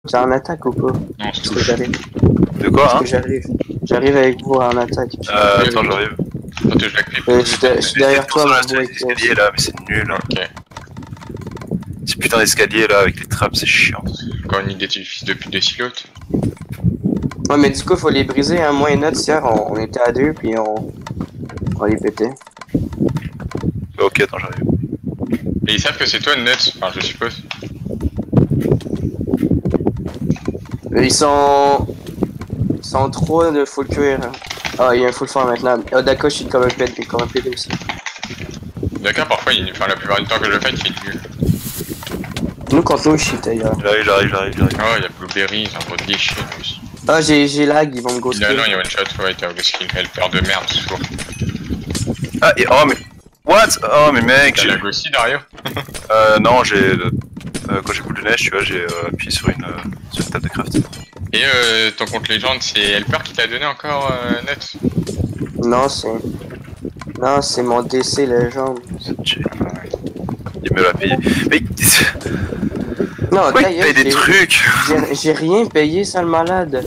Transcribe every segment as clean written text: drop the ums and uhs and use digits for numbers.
t'es en attaque ou pas? Non, Parce c'est que j'arrive. De quoi, Parce hein? que j'arrive. J'arrive avec vous en attaque. Attends, j'arrive. Attends, je l'active. Je suis derrière toi, mon beau Les escaliers là, mais c'est nul. Hein. Ok. Ces putains d'escaliers là avec les trappes, c'est chiant. Encore une idée du fils de pute de silote. Ouais, mais du coup, faut les briser, hein. Moi et Nuts, hier, on était à deux, puis on les pétait. Ok, attends, j'arrive. Et ils savent que c'est toi le net, enfin je suppose. Ils sont trop de full cuir. Hein. Ah, il y a un full fort maintenant. Oh, d'accord, je suis comme un pédé aussi. D'accord, parfois, enfin la plupart du temps que je le fais, il fait nul. Nous, contre nous, je suis d'ailleurs. J'arrive. Oh, il y a Blueberry, ils ont trop déchiré aussi. Ah, j'ai lag, ils vont me ghoster. Non, il y a one shot, ouais, t'as ghost kill, elle perd de merde toujours. Ah, et oh, mais. What? Oh, mais mec, T'as j'ai. la ghost Dario? Non, j'ai. Quand j'ai boule de neige, tu vois, j'ai appuyé sur une table de craft. Et ton compte légende, c'est Helper qui t'a donné encore net? Non, c'est mon DC légende. Il me l'a payé. Mais. Non, Pourquoi il paye des trucs? J'ai rien payé, sale malade.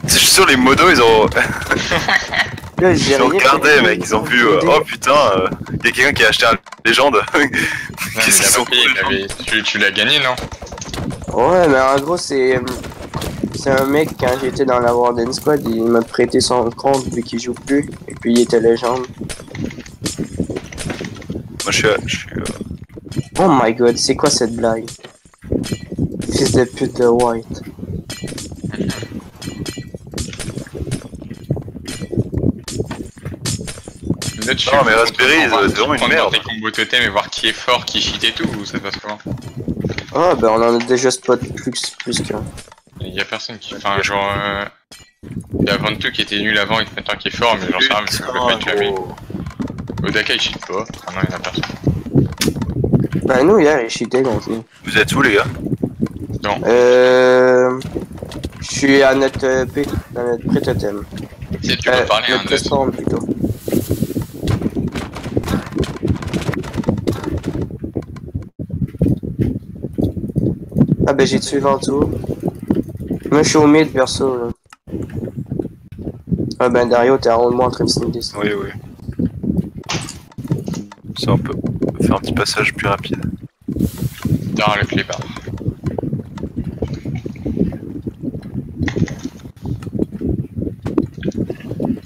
Je suis sûr, les modos, ils ont. Là, Ils ont regardé, mec, ils ont vu. Oh putain, y a quelqu'un qui a acheté un légende. Qu'est-ce qu'ils sont cool, tu l'as gagné, non? Ouais, mais en gros, c'est un mec, quand j'étais dans la Warden Squad, il m'a prêté son compte vu qu'il joue plus, et puis il était légende. Moi, je suis Oh my god, c'est quoi cette blague? Fils de pute de White. Non, mais Raspberry, c'est vraiment une merde. Tes combos totem et voir qui est fort, qui cheat et tout, ou ça se passe comment? Ah, ben on en a déjà spot plus qu'un. Il y a personne qui. Enfin, genre. Il y a Ventu qui était nul avant et maintenant qui est fort, mais j'en sais rien, parce que le fait jamais. Odaka il cheat pas. Ah non, il y en a personne. Ben nous, hier, il cheatait contre nous. Vous êtes où, les gars? Non. Je suis à notre P, dans notre pré-totem. Si tu peux parler, notre spawn plutôt. Ah ben j'ai tué Ventu. Moi je suis au mid perso là. Ah ben Dario t'es en haut de moi en train de snider ça. Oui. Ça on peut faire un petit passage plus rapide. Dans le clébard.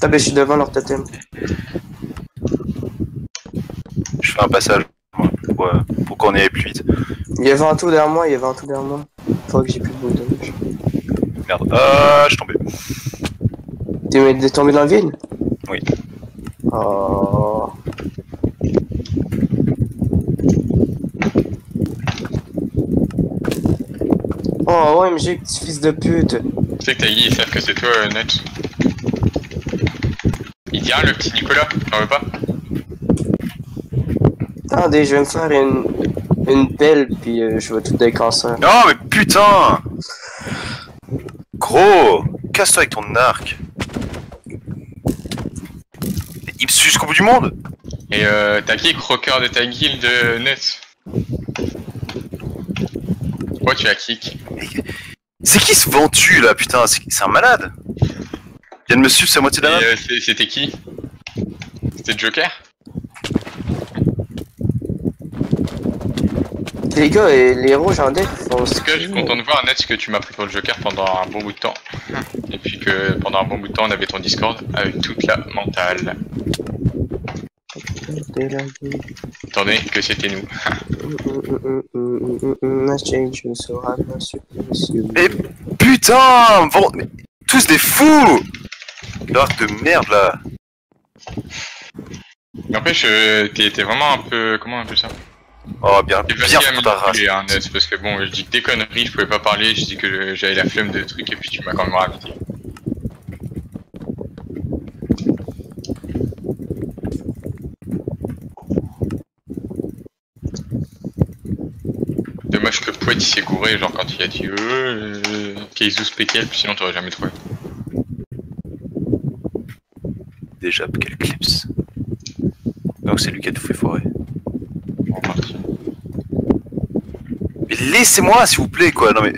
Ah ben je suis devant leur totem. Je fais un passage pour qu'on aille plus vite. Il y a Ventu derrière moi, Faut que j'ai plus de boule de neige. Merde. Ah, je suis tombé. T'es tombé dans le vide? Oui. Oh. Oh OMG, petit fils de pute. Tu sais que Taggy ils savent que c'est toi net. Il dit le petit Nicolas, t'en veux pas? Attendez, je vais me faire une pelle puis je vais tout décasser. Non mais putain! Gros! Casse-toi avec ton arc! Il me suit jusqu'au bout du monde! Et t'as qui croqueur de ta guilde net? Pourquoi tu as kick? C'est qui ce Ventu là, putain? C'est un malade! Il vient de me suivre sa moitié d'un. C'était qui? C'était Joker? Les gars, les héros en deck font Parce que je suis content de voir net ce que tu m'as pris pour le Joker pendant un bon bout de temps. Et puis que pendant un bon bout de temps on avait ton Discord avec toute la mentale. Étant donné que c'était nous. Mais putain! Mais tous des fous! L'arc de merde là! N'empêche, t'es vraiment un peu. Comment on appelle ça? Oh bien pour ta race. Parce que bon, je dis que des conneries, je pouvais pas parler, je dis que j'avais la flemme de trucs et puis tu m'as quand même ramené. Dommage que Poète il s'est gouré, genre quand il a dit Keizus Pekel, puis sinon t'aurais jamais trouvé. Déjà, quel clips. Donc c'est lui qui a tout fait foirer. En partie. Mais laissez-moi s'il vous plaît quoi, non mais...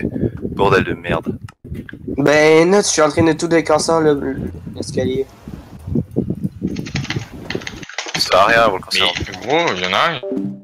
Bordel de merde. Ben, là, je suis en train de tout décasser l'escalier. Ça sert à rien, volcan Mais gros, il y en a un.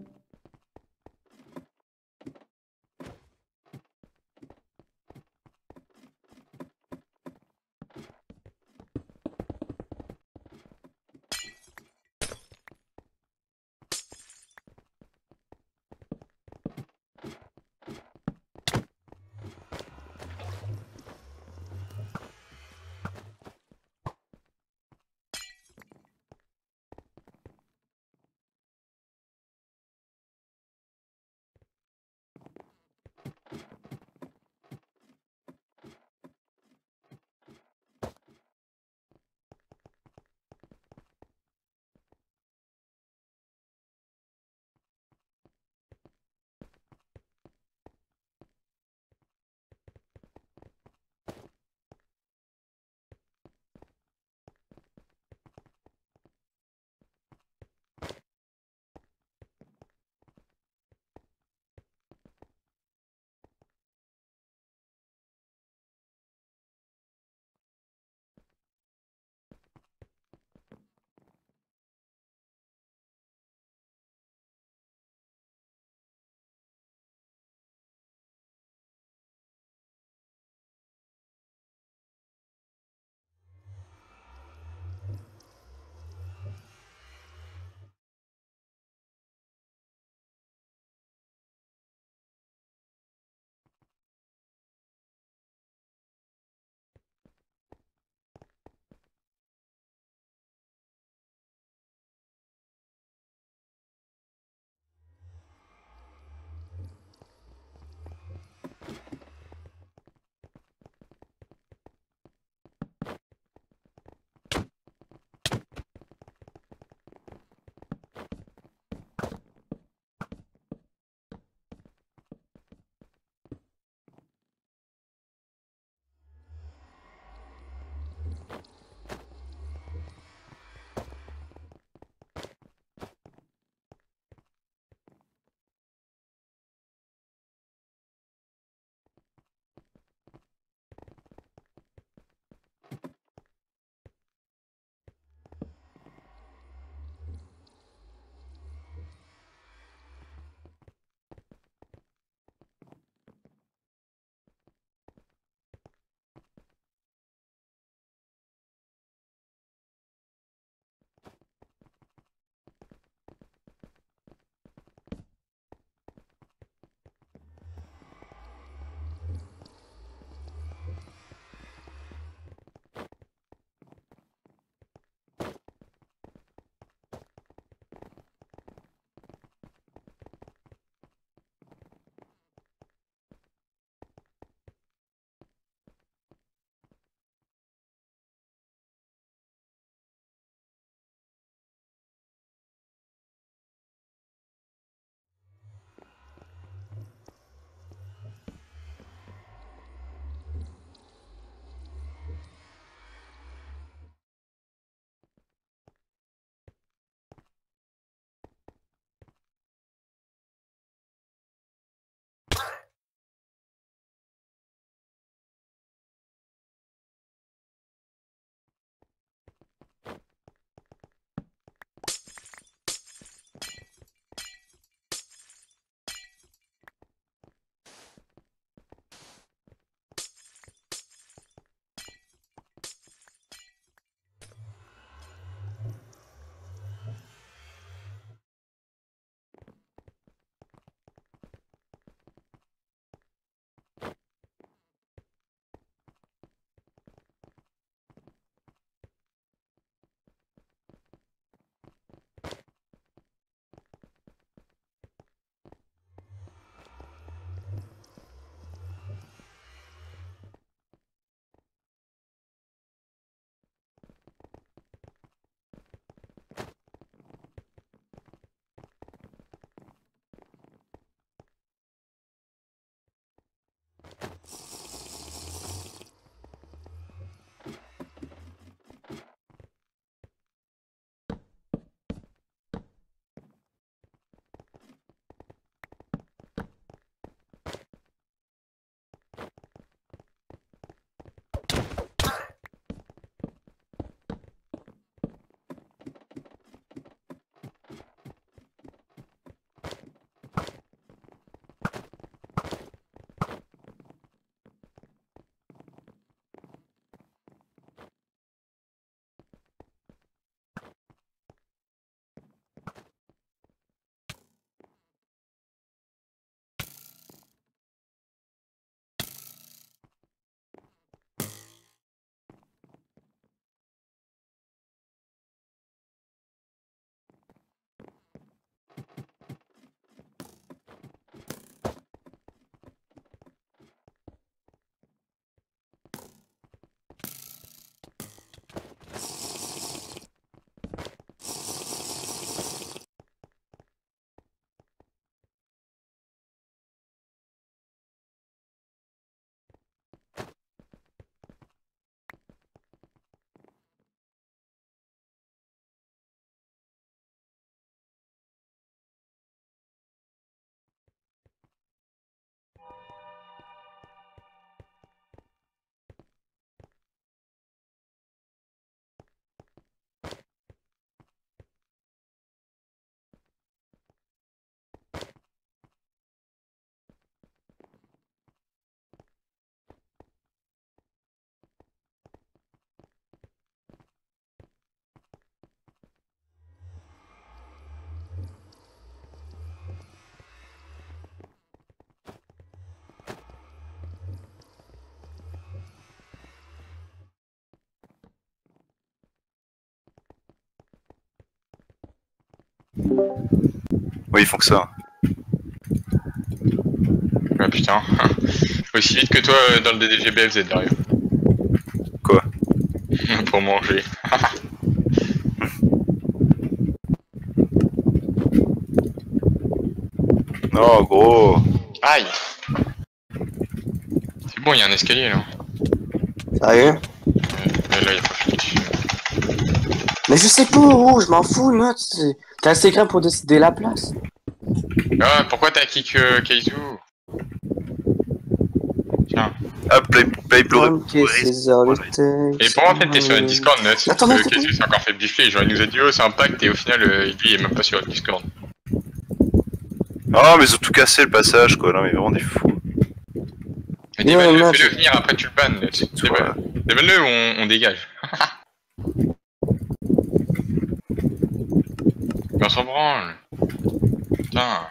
Oui, ils font que ça. Ah putain. Aussi vite que toi dans le DDGBFZ derrière. Quoi? Pour manger. Non, gros. Aïe. C'est bon, il y a un escalier là. Sérieux? Mais là, il y a pas de dessus. Mais je sais pas où, je m'en fous, là. T'as assez grand pour décider la place. Ah, pourquoi t'as kick Kaizu? Tiens. Ah, play blood. Ok, c'est ça, le texte. Et pourquoi en fait t'es sur le Discord, Nuts? Attends, Parce attends, que Kaizu s'est encore fait bifler, genre il nous a dit oh c'est un pacte et au final lui il est même pas sur le Discord. Ah, mais ils ont tout cassé le passage, quoi. Non, mais vraiment des fous. Mais Non, déballe-le, non, fais-le venir, après tu le bannes, Nuts. Déballe-le ou on dégage. Mais on s'en branle. Putain.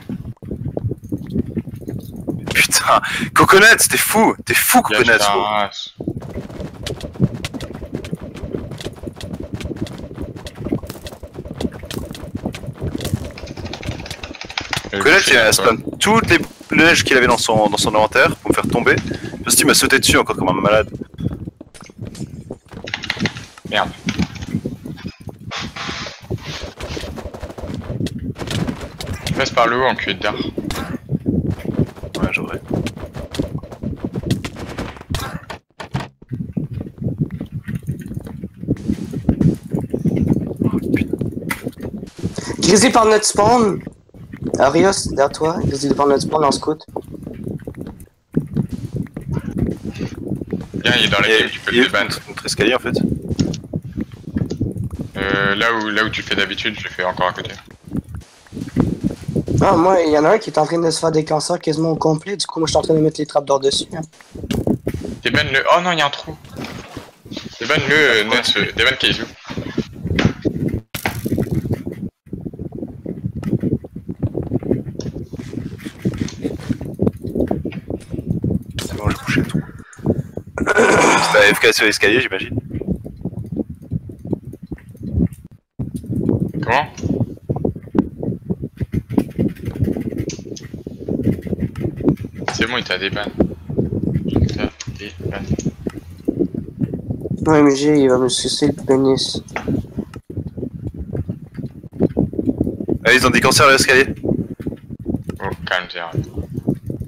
Putain, Coconut, t'es fou, Coconut. Gâche ta Gros. race. Coconut, il a spam toutes les neiges qu'il avait dans son inventaire pour me faire tomber. Parce qu'il m'a sauté dessus encore comme un malade. Merde. Passe par le haut en cul d'art. Ouais, j'aurais. Grisé par notre spawn. Arios, derrière toi, grisé par notre spawn en scout. Viens, il est dans la Et game, tu peux il le est déban. notre escalier en fait. Là où tu fais d'habitude, je le fais encore à côté. Ah, moi, il y en a un qui est en train de se faire des cancers quasiment au complet, du coup, moi, je suis en train de mettre les trappes d'or dessus. Hein. Déban le. Oh non, il y a un trou. Déban le Nuts, déban Kaizu. C'est bon, j'ai couché le trou. C'était AFK sur l'escalier, j'imagine. Comment? C'est bon, il t'a déban. Il t'a déban. Ouais, mais il va me sucer le pénis. Ah, ils ont des cancers à l'escalier. Oh, calme-toi.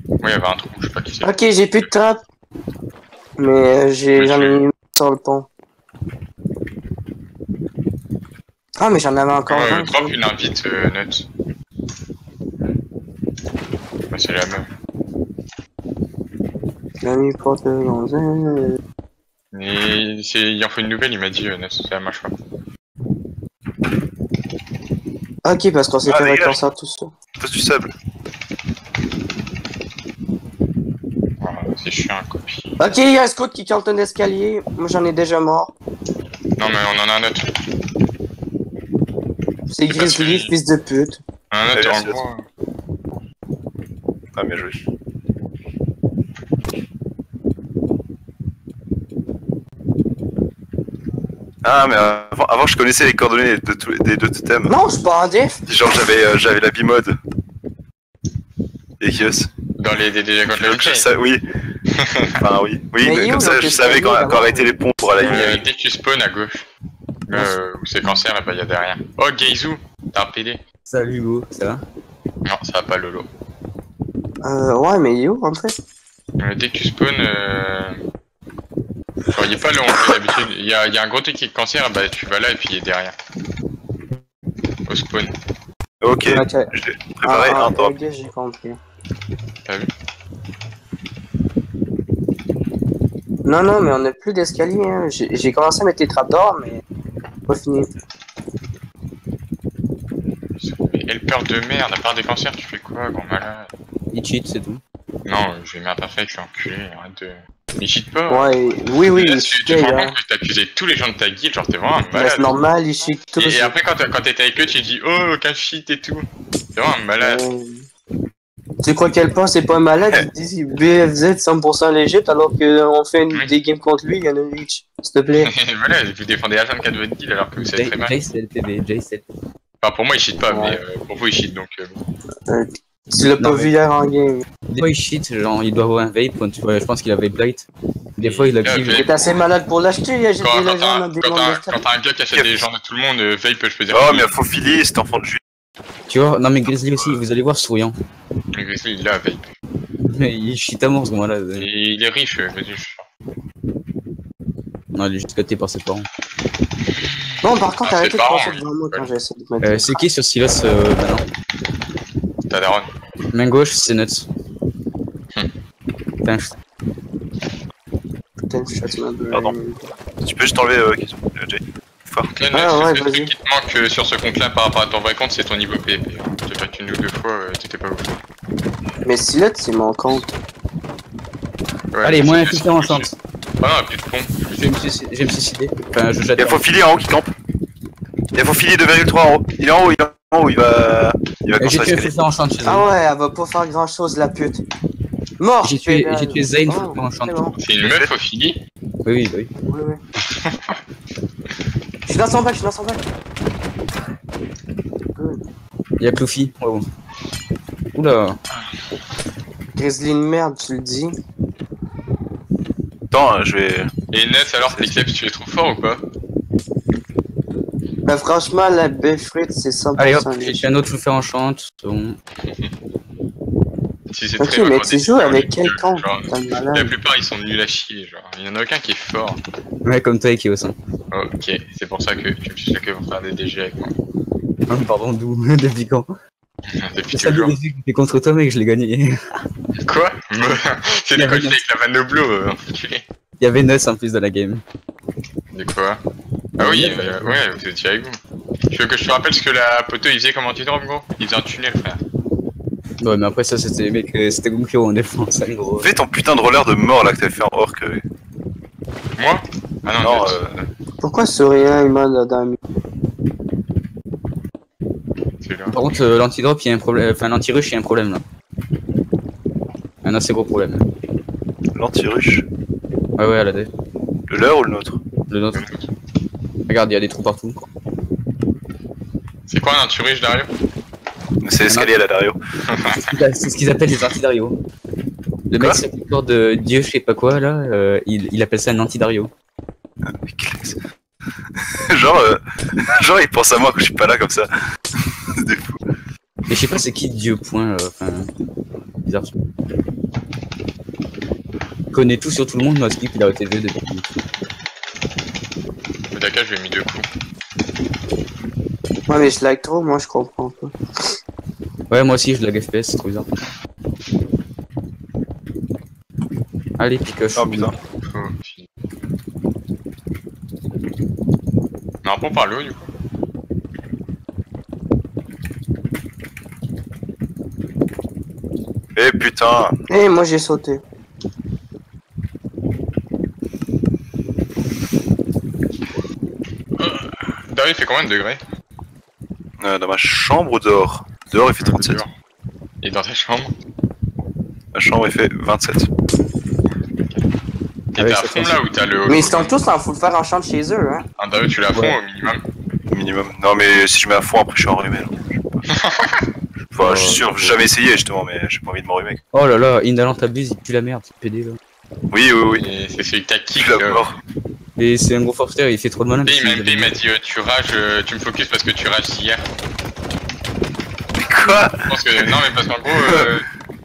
Moi, il y avait un trou, je sais pas qui c'est. Ok, j'ai plus de trappes. Mais j'en ai mis sur le pont. Ah, mais j'en avais encore un. Drop une invite, Nuts. Bah, c'est la même. J'en ai mis pour te lancer. Mais il en faut une nouvelle, il m'a dit, Nuts, ça marche pas. Ok, parce qu'on s'est Ah, fait dégage. réconcilier tout ça. Passe du sable. Voilà, c'est chiant, copie. Ok, il y a un scout qui cante un escalier. Moi, j'en ai déjà mort. Non, mais on en a un autre. C'est pas Grizzly, celui- fils de pute. Un autre, Ouais, en merci, gros. Ah, bien joué. Ah, mais avant je connaissais les coordonnées des deux totems. Non, je suis pas en def. Genre j'avais la bimode. Et Kios. Dans les DDG contre le chain. Ça, oui. Enfin, oui. Oui, Mais mais yo, comme ça, donc, je t'es savais scanné, quand arrêter les ponts pour aller à la Dès que tu spawns à gauche, où c'est cancer, et bah y'a derrière. Oh, Geizu, t'as un PD. Salut Hugo, ça va? Non, ça va pas, Lolo. Ouais, mais il est où, en fait? Dès que tu spawns, genre, il est pas là où on fait d'habitude. Il y a un gros truc qui est cancer, bah tu vas là et puis il est derrière. Au spawn. Ok, Ok. je l'ai préparé un drop. Ok, j'ai compris. T'as vu? Non, non, mais on a plus d'escalier. Hein. J'ai commencé à mettre les trappes d'or, mais pas fini. Mais helper de merde, à part des cancers, tu fais quoi, grand malade? Il cheat, c'est tout. Non, je vais mettre un fait, je suis enculé, arrête de. Mais cheat pas! Ouais, oui, oui, Là, il tu te cheatait, rends hein. compte que t'accusais tous les gens de ta guilde, genre t'es vraiment un Mais malade. c'est normal, il cheat tout. Et après, quand t'étais avec eux, tu dis oh, aucun cheat et tout. T'es vraiment un malade. Tu crois qu'elle pense c'est pas un malade? Il dit BFZ 100% l'Egypte alors qu'on fait Oui. des games contre lui, il y en a une reach. S'il te plaît. Voilà, vous défendez H24 de votre guild alors que vous savez très mal. Jace LTV, Jace LTV. Enfin, pour moi, il cheat pas, Ouais. mais pour vous, il cheat donc. Tu l'as pas Non, vu mais- hier en game. Des fois il cheat, genre il doit avoir un vape, quand tu vois, je pense qu'il a vape light. Des fois il Ah, active. vape. T'es assez malade pour l'acheter, j'ai Quand, des quand légendes, des t'as mondes quand t'as un gars qui achète des gens de tout le monde, Vape, je peux dire. Oh, mais faut filer cet enfant de juillet. Tu vois, non mais Grizzly aussi, vous allez voir souriant. Le Grizzly, il a Vape. Mais il cheat à mort ce moment-là. Et il est riche, vas-y, je suis sûr. Non, il est juste coté par ses parents. Bon, par contre, Ah, arrêtez c'est de parents, passer oui. devant moi quand Ouais. j'essaie de mettre. C'est qui sur Silas maintenant? T'as Daron. Main gauche, c'est Nuts. Putain, Putain, je suis un peu. Pardon. Tu peux juste enlever question, Jay. Donc là, Ah, ouais, le seul vas-y. truc qui te manque sur ce compte-là par rapport à ton vrai compte, c'est ton niveau PvP. J'ai fait qu'une ou deux fois, t'étais pas ouf. Mais Silette, c'est mon compte. Ouais, Allez, c'est- moi c'est- infiltré en chante. Ah non, plus de pont. Je vais me suicider. Enfin, je jette. Il y a Fofili en haut qui campe. Il y a Fofili 2,3 en haut. Il est en haut, il est en haut, il va J'ai construire tué l'escalier. infiltré en chante chez eux. Ah ouais, elle va pas faire grand chose, la pute. Mort! J'ai tué pédale. Zane Oh, en chante. c'est bon. C'est une meuf au fili. Oui, oui, oui. Oui, oui. Je suis dans son bac, je suis dans son bac. Good. Il y a Cloufy. Wow. Oula. Grizzly de merde, tu le dis. Attends, je vais. Et Nets, alors, tes clips, tu les trouves forts ou pas? Mais franchement, la Beffrit, c'est 100% Allez hop, léger. j'ai un autre Cloufy en chante. Bon. Si c'est Ok, très mais bon, tu des joues vidéos, avec les quel vidéos, compte? genre, T'as le La malade. plupart, ils sont nuls à chier, genre. Il y en a aucun qui est fort. Ouais, comme toi, Ekios. Hein. Ok, c'est pour ça que tu me suis que pour faire des DG avec moi. Pardon, d'où? Depuis quand? Depuis C'est ça toujours. le début que contre toi, mec, je l'ai gagné. Quoi? C'est Il y des avait coachs avec la vanne au blow, enculé. Il y avait Nuts en plus dans la game. De quoi? Ah oui, ouais, vous étiez avec vous. Tu veux que je te rappelle ce que la poteau il faisait comme anti-drop, gros? Il faisait un tunnel, frère. Ouais, mais après ça, c'était mec, c'était Gonkyo en défense, hein, gros. Fais ton putain de roller de mort là que t'avais fait en orc. Moi? Ah non, Non, Nets, Pourquoi Sourien, il m'a là-dedans? celui-là. Par contre, l'antidrop, il y a un problème. Enfin, l'anti-rush, il y a un problème là. Un assez gros problème. l'anti-ruche. Ouais, ouais, à la D. Le leur ou le nôtre? Le nôtre. Regarde, il y a des trous partout. C'est quoi un anti-rush, Dario? C'est l'escalier là, Dario. C'est ce qu'ils appellent les anti-Dario. Le Quoi mec s'accorde de Dieu, je sais pas quoi là, il appelle ça un anti-Dario. genre il pense à moi quand je suis pas là comme ça. C'est des fous. Mais je sais pas c'est qui Dieu, point. Enfin. Bizarre. Il connaît tout sur tout le monde, mais Skip il a arrêté de jouer depuis. Le Daka, je lui ai mis 2 coups. Ouais, mais je like trop, moi je comprends pas. Ouais, moi aussi je lag FPS, c'est trop bizarre. Allez, Pikachu. Oh putain. Oh, fini. Non, pour par le haut, du coup. Eh putain. Eh, moi j'ai sauté. Dario, il fait combien de degrés? Dans ma chambre ou dehors? Dehors il fait 37. Dehors. Et dans ta chambre? Ma chambre il fait 27. Et Avec t'es à sa fond console. là ou t'as le. Mais ils sont tous en full faire en chambre chez eux, hein. Un Dario, tu l'as à fond Ouais. au minimum. Minimum. Non mais si je mets à fond après je suis enrhumé là. Enfin, je suis sûr, j'ai jamais essayé justement, mais j'ai pas envie de m'enrhumer. Oh là là, Indalant t'abuse, il pue la merde, c'est pédé là. Oui, oui, oui. Et c'est celui que t'as kick. Je suis la mort. Et c'est un gros forster, il fait trop de malin. Il m'a dit tu rages, tu me focuses parce que tu rages hier. Mais quoi? Je pense que non mais parce qu'en gros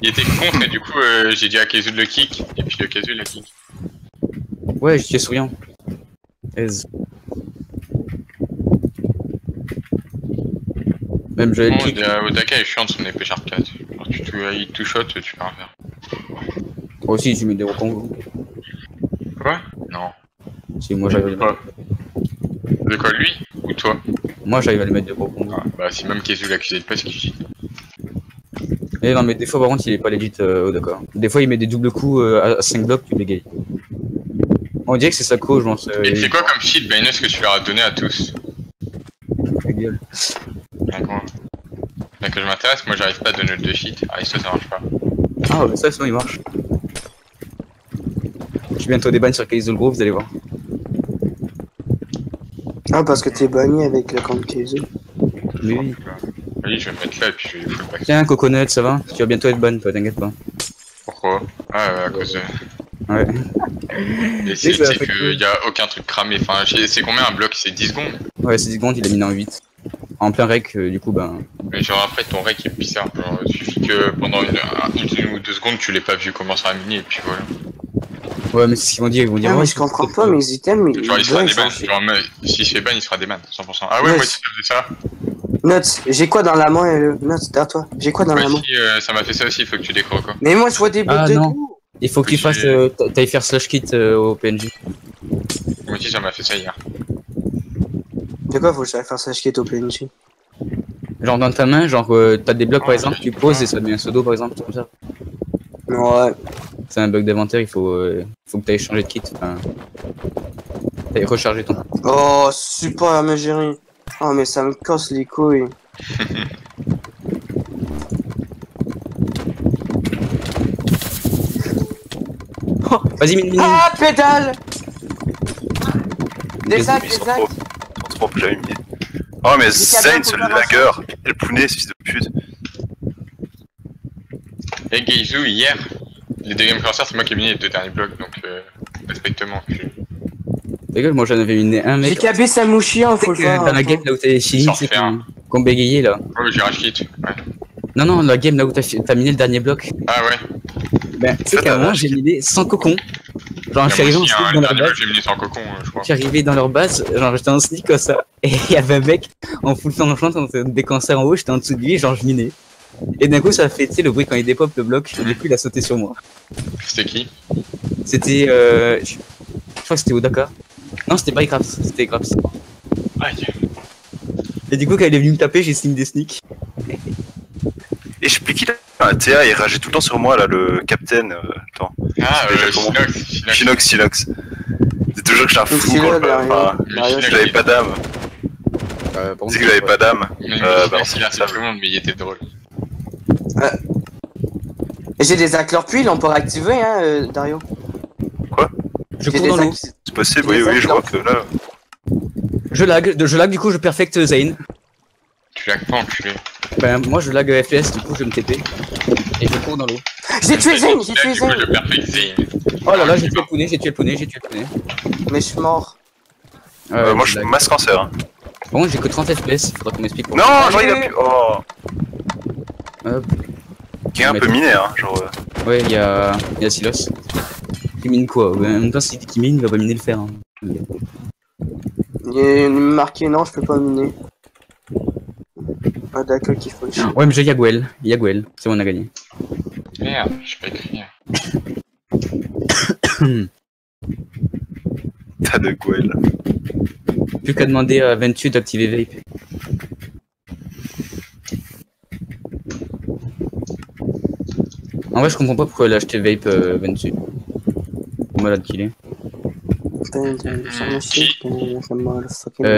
il était contre et du coup j'ai dit à Kezu de le kick et puis le Kezu l'a kick. Ouais, j'étais souriant. Aise. Même j'avais le Bon, kick. Odaka est chiant de son épée Sharp 4. Genre il te shot, tu peux rien faire. Moi aussi, tu mets des recongos. Quoi? Non. Si, moi j'arrive à les mettre. De quoi lui? Ou toi? Moi j'arrive à les mettre des recongos. Ah, bah si même Kezu l'accusait de pas, c'est qu'il cheat. Eh non, mais des fois par contre, il est pas legit, d'accord. Des fois, il met des doubles coups à 5 blocs, tu bégayes. On dirait que c'est sa co, je pense. Et c'est quoi comme cheat Bainus que tu leur as donné à tous? Ta gueule. D'accord. Là que je m'intéresse, moi j'arrive pas à donner le 2 cheat. Ah, ça marche pas. Ah, ouais, ça, sinon il marche. Je vais bientôt débanner sur Case de Grove, vous allez voir. Ah, parce que t'es banni avec le compte Kezu. Mais oui. Oui, je vais me mettre là et puis je vais full back. Tiens, Coconut, ça va? Tu vas bientôt être bonne, toi, t'inquiète pas. Pourquoi? Ah, à cause de... Ouais. Et c'est qu'il y a aucun truc cramé. Enfin, c'est combien un bloc? C'est 10 secondes? Ouais, c'est 10 secondes, il a mis en 8. En plein rec, du coup, ben. Mais genre après, ton rec est bizarre. Genre, il suffit que pendant une ou deux secondes, tu l'aies pas vu commencer à miner et puis voilà. Ouais, mais c'est ce qu'ils vont dire, ils vont dire. Ah, ouais, mais je comprends pas, mes items, Genre, il sera des bans. bug. Genre, s'il se fait ban, il sera des bans, 100%. Ah ouais, Ouais, moi aussi, ça faisait ça. Notes, j'ai quoi dans la main, Notes, derrière toi? J'ai quoi dans la Ouais, main? si, ça m'a fait ça aussi, il faut que tu décroques quoi. Mais moi, je vois des bugs Ah, de non. tout. Il faut que tu fasses. T'ailles faire slash kit au PNJ. Moi aussi, ça m'a fait ça hier. De quoi faut que j'aille faire ça au PNJ? Genre dans ta main, genre t'as des blocs par exemple, tu poses et ça te met un pseudo par exemple, comme ça. Ouais. C'est un bug d'inventaire, il faut que t'ailles changer de kit. Enfin, t'ailles recharger ton. Oh, super, mais Géry. Oh, mais ça me casse les couilles. Vas-y, mine. Ah, pédale! Des sacs, Ils des sont sacs. trop que j'avais mis. Oh mais Zane, ce lagueur, elle pounait, ce fils de pute. Et Geizou, hier, les deux game classers, c'est moi qui ai miné les deux derniers blocs, donc respecte-moi. Les gars, moi j'en avais miné un J'ai mec. cabé sa mouchia, faut le faire. Dans la game là où t'as chili, Sans c'est faire. qu'on bégayait là. Ouais, j'ai rage kit. Ouais. Non, la game là où t'as miné le dernier bloc. Ah ouais. Ben, tu sais qu'à un moment j'ai miné sans cocon. Genre, je suis Moi arrivé en aussi, sneak hein, dans le leur dernier base. bloc, j'ai miné sans cocon, je crois. Je suis arrivé dans leur base, genre j'étais en sneak comme ça. Et il y avait un mec en full flanc en train de décancer en haut, j'étais en dessous de lui, genre je minais. Et d'un coup ça a fait, tu sais, le bruit quand il dépop le bloc, et du coup il a sauté sur moi. C'était qui? C'était, je crois que c'était Odaka. Non, c'était pas Graps, c'était Graps. Aïe. Et du coup quand il est venu me taper, j'ai signé des sneaks. Et je sais plus qui là. Ah, Théa, il rageait tout le temps sur moi là, le captain. Attends. Ah, Déjà, comment Shinox. Shinox. C'est toujours que je suis un Donc, fou c'est quand là, je derrière. enfin, j'avais pas d'âme. Par C'est que j'avais pas d'âme. Mais Bah, il a fait tout le monde, mais il était drôle. J'ai des acleurs puits, on peut réactiver, hein, Dario. Je J'ai cours dans des l'eau. C'est possible, oui, je vois que là. Je lag, du coup je perfecte Zane. Tu l'as pas enculé. Ben moi je lag FPS, du coup je me TP. Et je cours dans l'eau. J'ai tué Zane, j'ai Là, tué du coup, Zane. je perfect Zane. Oh là là, j'ai tué le pounet, j'ai tué le pounet. Mais je suis mort. Moi je suis lag. masse cancer. Hein. Par contre j'ai que 30 FPS, faudra qu'on m'explique Non, pourquoi. genre il a plus. Oh. Hop. Qui est un peu miné, hein. Genre. Ouais, il y a Silos. Qui mine quoi? Ouais, en même temps, si qui mine, il va pas miner le fer. Hein. Il est marqué non, je peux pas miner. Ah d'accord, qu'il faut le chier. Ouais, mais j'ai Yaguel. C'est bon, on a gagné. Merde, je peux écrire. T'as de Gouel. Plus qu'à demander à Ventu d'activer Vape. En vrai, je comprends pas pourquoi elle a acheté Vape Ventu. Malade qu'il est.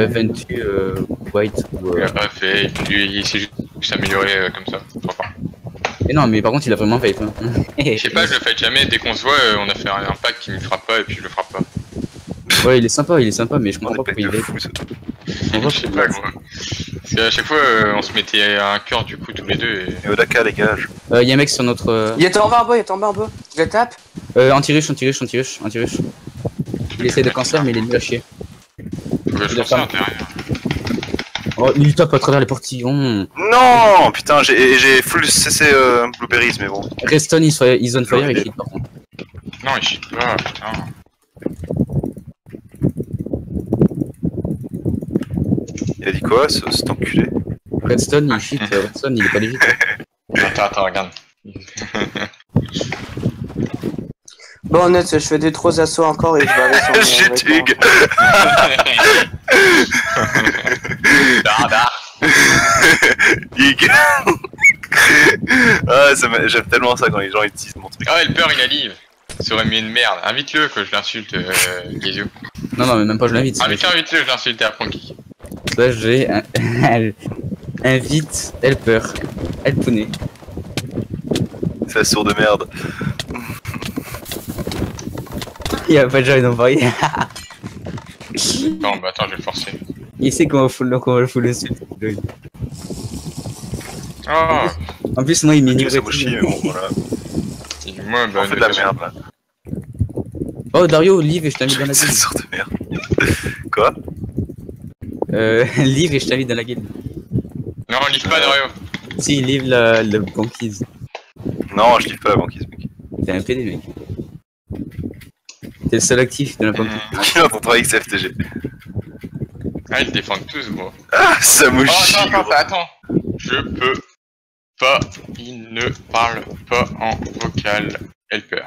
Ventu White ou. Il a pas fait, et puis lui, il s'est juste amélioré comme ça. Je crois pas. Et non, mais par contre, il a vraiment Vape. Hein. Je sais pas, je le fais jamais. Dès qu'on se voit, on a fait un pack qui me frappe pas et puis je le frappe pas. Ouais, il est sympa, mais je On comprends est pas pas pourquoi il de Vape. fou, ça. Je sais pas, gros. Parce qu'à chaque fois, on se mettait à un cœur du coup, tous les deux. Et... Et Odaka, dégage. Y'a un mec sur notre. Il était en bas en bas. Je le tape. Anti-rush. Il essaie de cancer, mais il est nul à chier. Faut que je Il a fasse ça pas- intérieur. Oh, il tape à travers les portillons. Non, putain, j'ai full CC Blueberries, mais bon. Reston, il zone fire et il par contre. Non, il cheat pas, putain. Il a dit quoi, cet enculé? Redstone, il cheat. Redstone, il est pas légit. Attends, regarde. Bon, honnête, je fais des trop assauts encore et je vais aller sur mon J'ai vêtement. tug. Dada. Hig. Ah, j'aime tellement ça quand les gens utilisent mon truc. Ah, Helper, il a live. Ça aurait mis une merde. Invite-le que je l'insulte, Gizou. Non, mais même pas, je l'invite. Invite-le, je l'insulte et après on kick. Là, j'ai un... invite Helper. Helpounet. C'est la sourde de merde. Il y a pas de join envoyé. Non, bah attends, je vais le forcer. Il sait comment faut le full le suite. Oh. En plus, moi, il m'ignorait. Ça me chie, mais bon, voilà. Et moi, bah, On fait de la merde, là. Oh, Dario, Liv et je t'invite dans la C'est une guilde. sorte de merde. Quoi? Liv et je t'invite dans la guilde. Non, on livre pas Dario. Si, Liv la banquise. Non, je livre pas la banquise, mec. T'es un PD, mec. T'es le seul actif de la banquise. Qui va pour travailler avec CFTG? Ah, ils défendent tous, gros. Ah, ça me Oh, chie, attends, gros. attends. Je peux pas. Il ne parle pas en vocal helper.